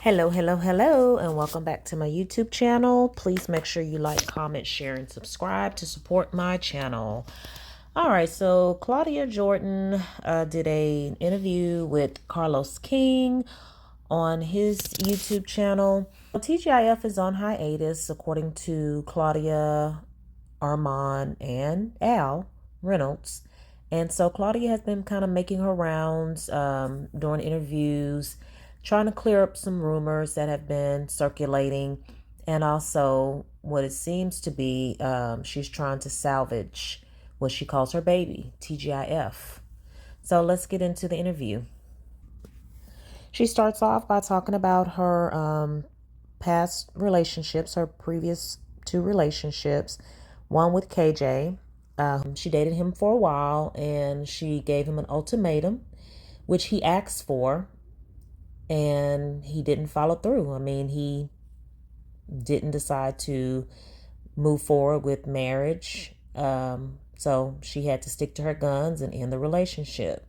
Hello, and welcome back to my YouTube channel. Please make sure you like, comment, share, and subscribe to support my channel. All right, so Claudia Jordan did an interview with Carlos King on his YouTube channel. TGIF is on hiatus, according to Claudia, Armand, and Al Reynolds. And so Claudia has been kind of making her rounds during interviews, trying to clear up some rumors that have been circulating. And also what it seems to be, she's trying to salvage what she calls her baby, TGIF. So let's get into the interview. She starts off by talking about her past relationships, her previous two relationships, one with KJ. She dated him for a while and she gave him an ultimatum, which he asked for, and he didn't follow through. I mean, he didn't decide to move forward with marriage. So she had to stick to her guns and end the relationship.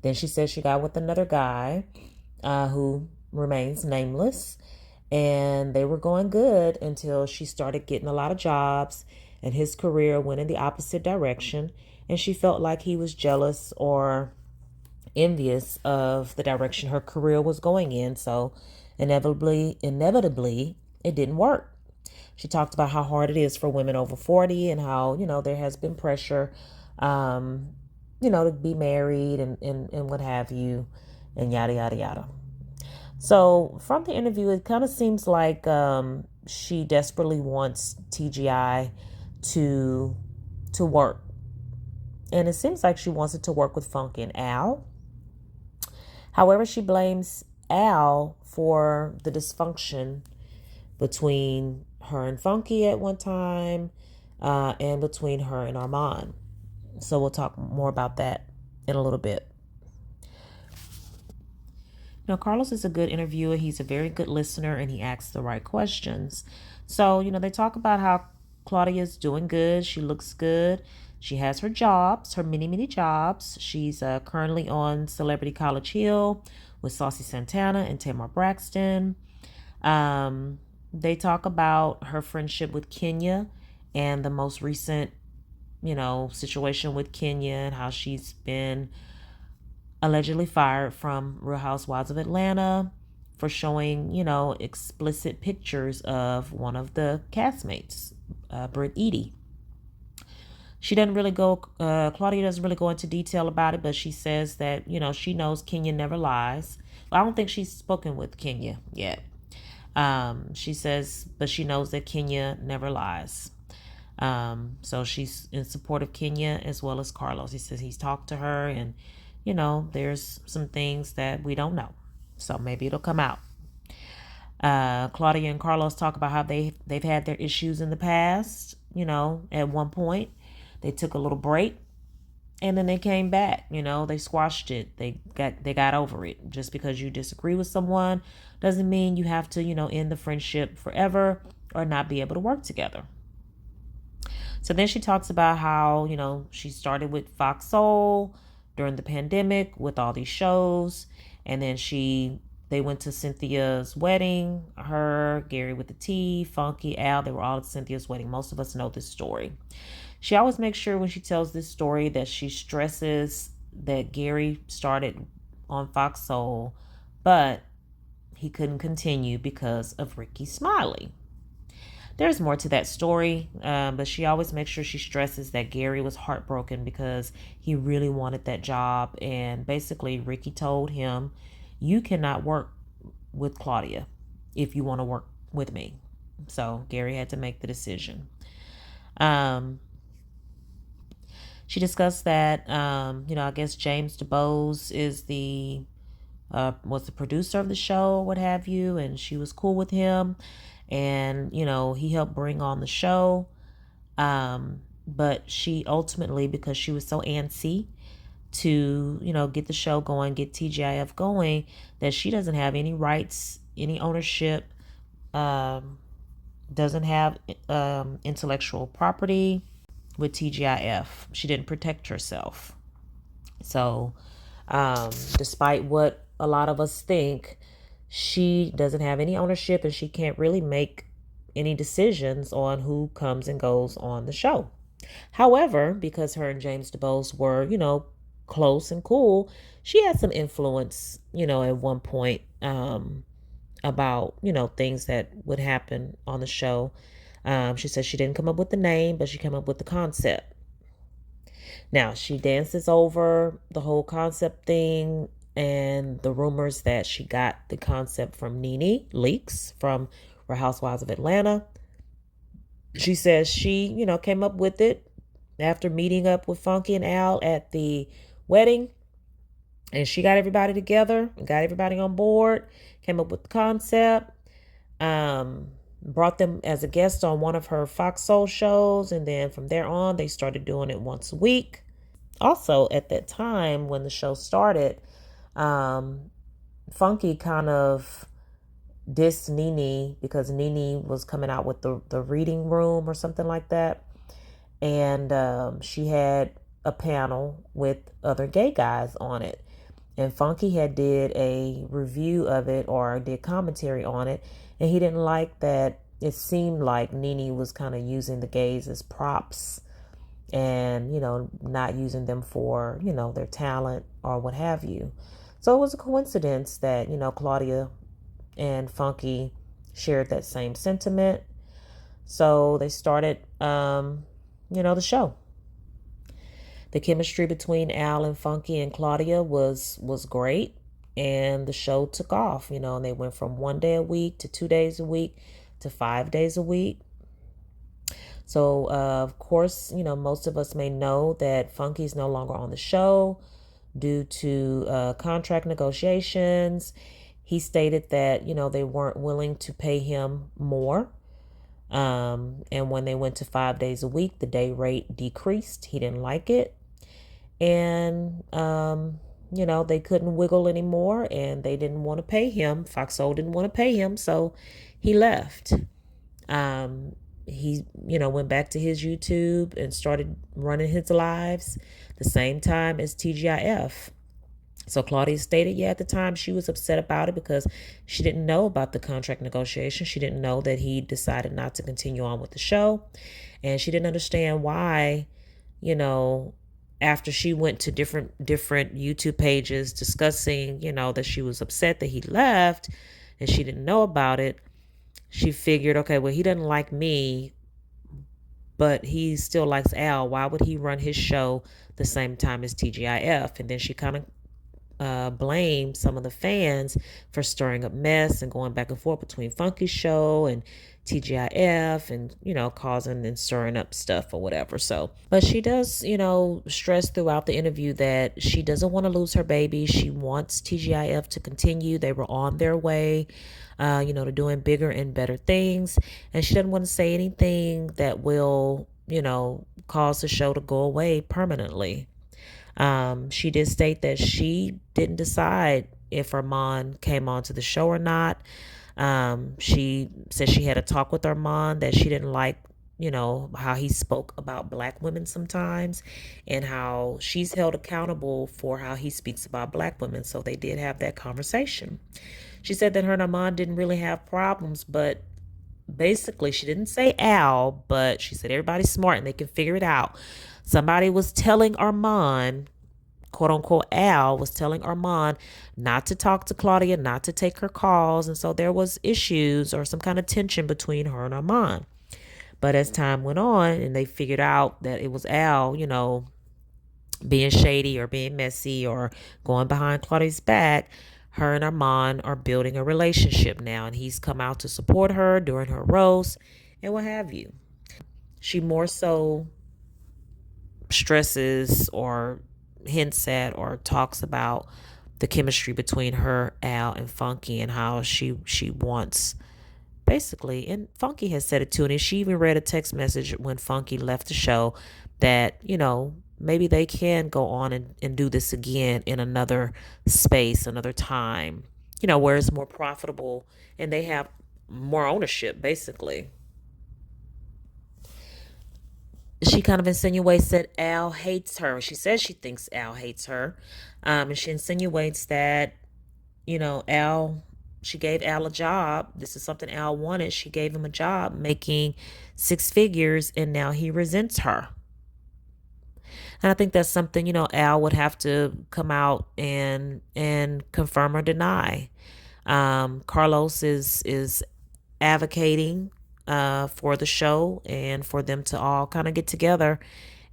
Then she said she got with another guy who remains nameless, and they were going good until she started getting a lot of jobs and his career went in the opposite direction, and she felt like he was jealous or envious of the direction her career was going in. So inevitably it didn't work. She talked about how hard it is for women over 40 and how, there has been pressure, to be married and what have you, and yada, yada, yada. So from the interview, it kind of seems like she desperately wants TGI to work. And it seems like she wants it to work with Funky and Al. However, she blames Al for the dysfunction between her and Funky at one time, and between her and Armand. So we'll talk more about that in a little bit. Now, Carlos is a good interviewer. He's a very good listener, and he asks the right questions. So, they talk about how Claudia's doing good. She looks good. She has her jobs, her many jobs. She's currently on Celebrity College Hill with Saucy Santana and Tamar Braxton. They talk about her friendship with Kenya and the most recent, situation with Kenya and how she's been allegedly fired from Real Housewives of Atlanta for showing, explicit pictures of one of the castmates, Britt Edie. She doesn't really Claudia doesn't really go into detail about it, but she says that, she knows Kenya never lies. I don't think she's spoken with Kenya yet. She says, but she knows that Kenya never lies. So she's in support of Kenya as well as Carlos. He says he's talked to her and, there's some things that we don't know. So maybe it'll come out. Claudia and Carlos talk about how they've had their issues in the past. At one point they took a little break and then they came back. They squashed it. They got over it. Just because you disagree with someone doesn't mean you have to, end the friendship forever or not be able to work together. So then she talks about how, she started with Fox Soul during the pandemic with all these shows. And then they went to Cynthia's wedding, her, Gary with the T, Funky, Al, they were all at Cynthia's wedding. Most of us know this story. She always makes sure when she tells this story that she stresses that Gary started on Fox Soul, but he couldn't continue because of Ricky Smiley. There's more to that story, but she always makes sure she stresses that Gary was heartbroken because he really wanted that job. And basically, Ricky told him, you cannot work with Claudia if you want to work with me. So Gary had to make the decision. She discussed that, I guess James DuBose is was the producer of the show, what have you, and she was cool with him. And, he helped bring on the show. But she ultimately, because she was so antsy to, get the show going, get TGIF going, that she doesn't have any rights, any ownership, doesn't have intellectual property with TGIF. She didn't protect herself. So, despite what a lot of us think, she doesn't have any ownership and she can't really make any decisions on who comes and goes on the show. However, because her and James DeBose were, close and cool, she had some influence, at one point, about, things that would happen on the show. She said she didn't come up with the name, but she came up with the concept. Now, she dances over the whole concept thing and the rumors that she got the concept from Nene Leakes from Real Housewives of Atlanta. She says she, came up with it after meeting up with Funky and Al at the wedding. And she got everybody together and got everybody on board, came up with the concept, brought them as a guest on one of her Fox Soul shows. And then from there on, they started doing it once a week. Also, at that time when the show started, Funky kind of dissed Nene because Nene was coming out with the reading room or something like that. And she had a panel with other gay guys on it. And Funky had did a review of it or did commentary on it. And he didn't like that it seemed like Nene was kind of using the gays as props and, not using them for, their talent or what have you. So it was a coincidence that, Claudia and Funky shared that same sentiment. So they started, the show. The chemistry between Al and Funky and Claudia was great, and the show took off, and they went from 1 day a week to 2 days a week to 5 days a week. So, of course, most of us may know that Funky's no longer on the show due to contract negotiations. He stated that, they weren't willing to pay him more. And when they went to 5 days a week, the day rate decreased. He didn't like it. And, they couldn't wiggle anymore and they didn't want to pay him. Fox Soul didn't want to pay him. So he left. He, went back to his YouTube and started running his lives the same time as TGIF. So Claudia stated, at the time she was upset about it because she didn't know about the contract negotiation. She didn't know that he decided not to continue on with the show. And she didn't understand why, after she went to different YouTube pages discussing, that she was upset that he left and she didn't know about it. She figured, okay, well, he doesn't like me, but he still likes Al. Why would he run his show the same time as TGIF? And then she kind of blamed some of the fans for stirring up mess and going back and forth between Funky's show and TGIF and, causing and stirring up stuff or whatever. So, but she does, stress throughout the interview that she doesn't want to lose her baby. She wants TGIF to continue. They were on their way, to doing bigger and better things. And she doesn't want to say anything that will, cause the show to go away permanently. She did state that she didn't decide if Armand came onto the show or not. She said she had a talk with Armand that she didn't like, how he spoke about black women sometimes and how she's held accountable for how he speaks about black women. So they did have that conversation. She said that her and Armand didn't really have problems, but basically she didn't say Al, but she said everybody's smart and they can figure it out. Somebody was telling Armand, quote unquote, Al was telling Armand not to talk to Claudia, not to take her calls. And so there was issues or some kind of tension between her and Armand. But as time went on and they figured out that it was Al, being shady or being messy or going behind Claudia's back, her and Armand are building a relationship now. And he's come out to support her during her roast and what have you. She more so stresses or hints at or talks about the chemistry between her, Al, and Funky and how she wants basically, and Funky has said it too, and she even read a text message when Funky left the show that, maybe they can go on and do this again in another space, another time, where it's more profitable and they have more ownership, basically. She kind of insinuates that Al hates her. She says she thinks Al hates her. And she insinuates that, Al she gave Al a job. This is something Al wanted. She gave him a job making 6 figures, and now he resents her. And I think that's something, Al would have to come out and confirm or deny. Carlos is advocating for the show and for them to all kind of get together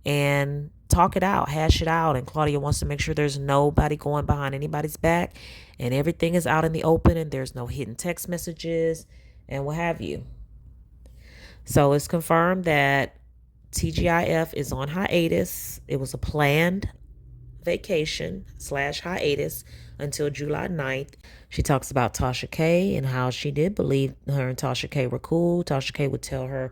and talk it out, hash it out. And Claudia wants to make sure there's nobody going behind anybody's back and everything is out in the open and there's no hidden text messages and what have you. So it's confirmed that TGIF is on hiatus. It was a planned vacation / hiatus until July 9th. She talks about Tasha K and how she did believe her and Tasha K were cool. Tasha K would tell her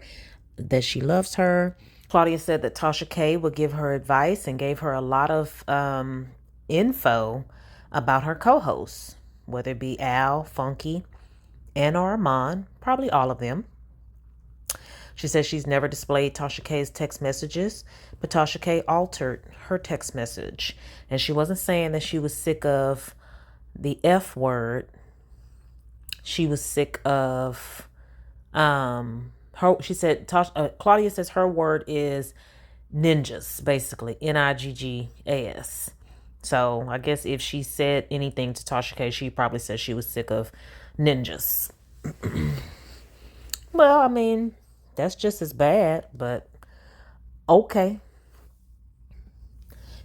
that she loves her. Claudia said that Tasha K would give her advice and gave her a lot of info about her co-hosts, whether it be Al, Funky, and Armand, probably all of them. She says she's never displayed Tasha K's text messages, but Tasha K altered her text message. And she wasn't saying that she was sick of the F word. She was sick of her. She said Claudia says her word is ninjas, basically NIGGAS. So I guess if she said anything to Tasha K, she probably said she was sick of ninjas. Well, I mean, that's just as bad, but okay.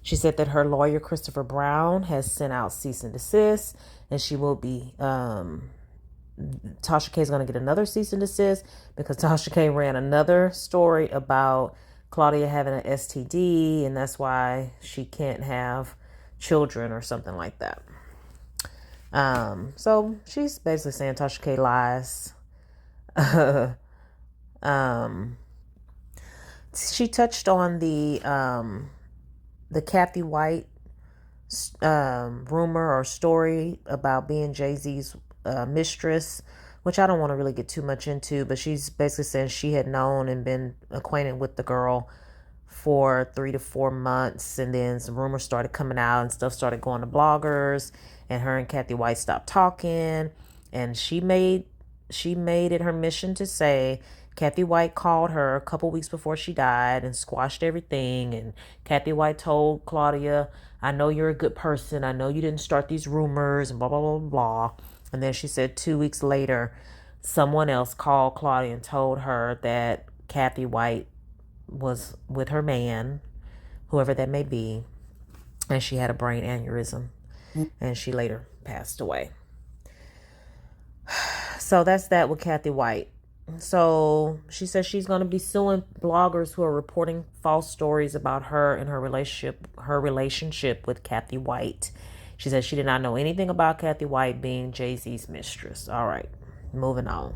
She said that her lawyer, Christopher Brown, has sent out cease and desist, and she will be, Tasha K is going to get another cease and desist because Tasha K ran another story about Claudia having an STD, and that's why she can't have children or something like that. So she's basically saying Tasha K lies. She touched on the Kathy White rumor or story about being Jay-Z's mistress, which I don't want to really get too much into, but she's basically saying she had known and been acquainted with the girl for 3 to 4 months, and then some rumors started coming out and stuff started going to bloggers, and her and Kathy White stopped talking, and she made it her mission to say Kathy White called her a couple weeks before she died and squashed everything. And Kathy White told Claudia, I know you're a good person. I know you didn't start these rumors and blah, blah, blah, blah. And then she said 2 weeks later, someone else called Claudia and told her that Kathy White was with her man, whoever that may be, and she had a brain aneurysm, and she later passed away. So that's that with Kathy White. So she says she's going to be suing bloggers who are reporting false stories about her and her relationship with Kathy White. She says she did not know anything about Kathy White being Jay-Z's mistress. All right, moving on.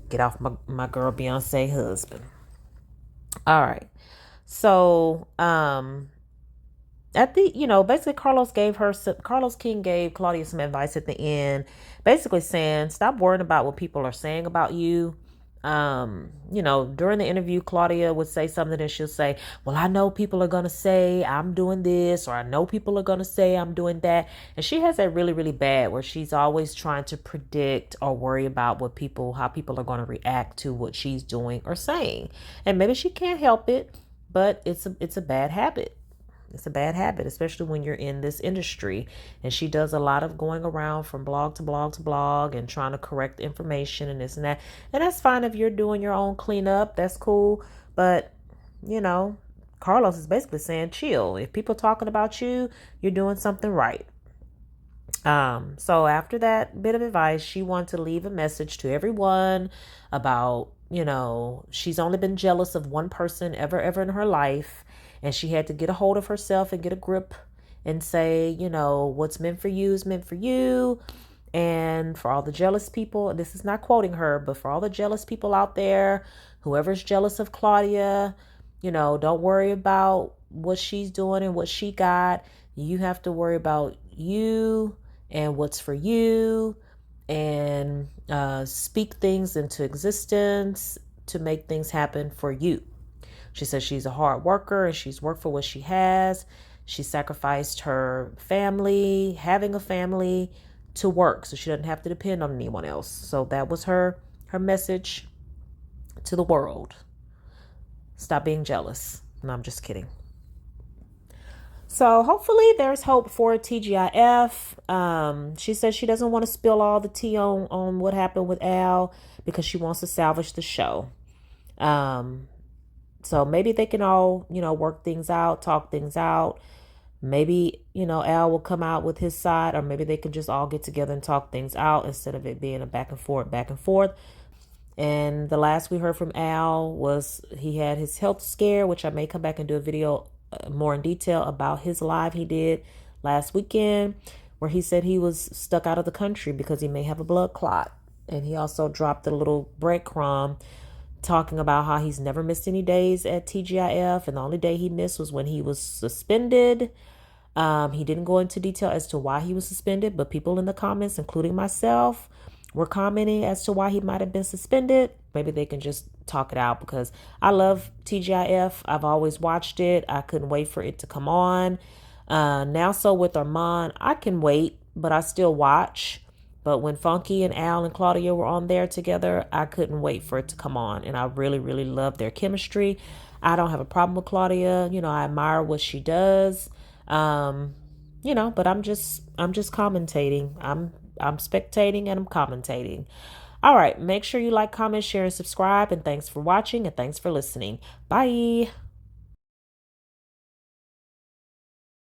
Get off my girl Beyonce husband. All right. So, at the, basically Carlos King gave Claudia some advice at the end, basically saying, stop worrying about what people are saying about you. During the interview, Claudia would say something and she'll say, well, I know people are going to say I'm doing this, or I know people are going to say I'm doing that. And she has that really, really bad where she's always trying to predict or worry about how people are going to react to what she's doing or saying. And maybe she can't help it, but it's a bad habit. It's a bad habit, especially when you're in this industry. And she does a lot of going around from blog to blog to blog and trying to correct information and this and that. And that's fine if you're doing your own cleanup. That's cool. But, Carlos is basically saying, chill. If people talking about you, you're doing something right. So after that bit of advice, she wanted to leave a message to everyone about, she's only been jealous of one person ever in her life. And she had to get a hold of herself and get a grip and say, what's meant for you is meant for you. And for all the jealous people, this is not quoting her, but for all the jealous people out there, whoever's jealous of Claudia, don't worry about what she's doing and what she got. You have to worry about you and what's for you, and speak things into existence to make things happen for you. She says she's a hard worker and she's worked for what she has. She sacrificed her family, having a family, to work so she doesn't have to depend on anyone else. So that was her message to the world. Stop being jealous. No, I'm just kidding. So hopefully there's hope for TGIF. She says she doesn't want to spill all the tea on what happened with Al because she wants to salvage the show. So maybe they can all, work things out, talk things out. Maybe, Al will come out with his side, or maybe they can just all get together and talk things out instead of it being a back and forth, back and forth. And the last we heard from Al was he had his health scare, which I may come back and do a video more in detail about his live he did last weekend, where he said he was stuck out of the country because he may have a blood clot. And he also dropped a little breadcrumb talking about how he's never missed any days at TGIF, and the only day he missed was when he was suspended. He didn't go into detail as to why he was suspended, but people in the comments, including myself, were commenting as to why he might have been suspended. Maybe they can just talk it out, because I love TGIF. I've always watched it. I couldn't wait for it to come on. Now, so with Armand, I can wait, but I still watch. But when Funky and Al and Claudia were on there together, I couldn't wait for it to come on. And I really, really love their chemistry. I don't have a problem with Claudia. I admire what she does. But I'm just commentating. I'm spectating and I'm commentating. All right. Make sure you like, comment, share, and subscribe. And thanks for watching, and thanks for listening. Bye.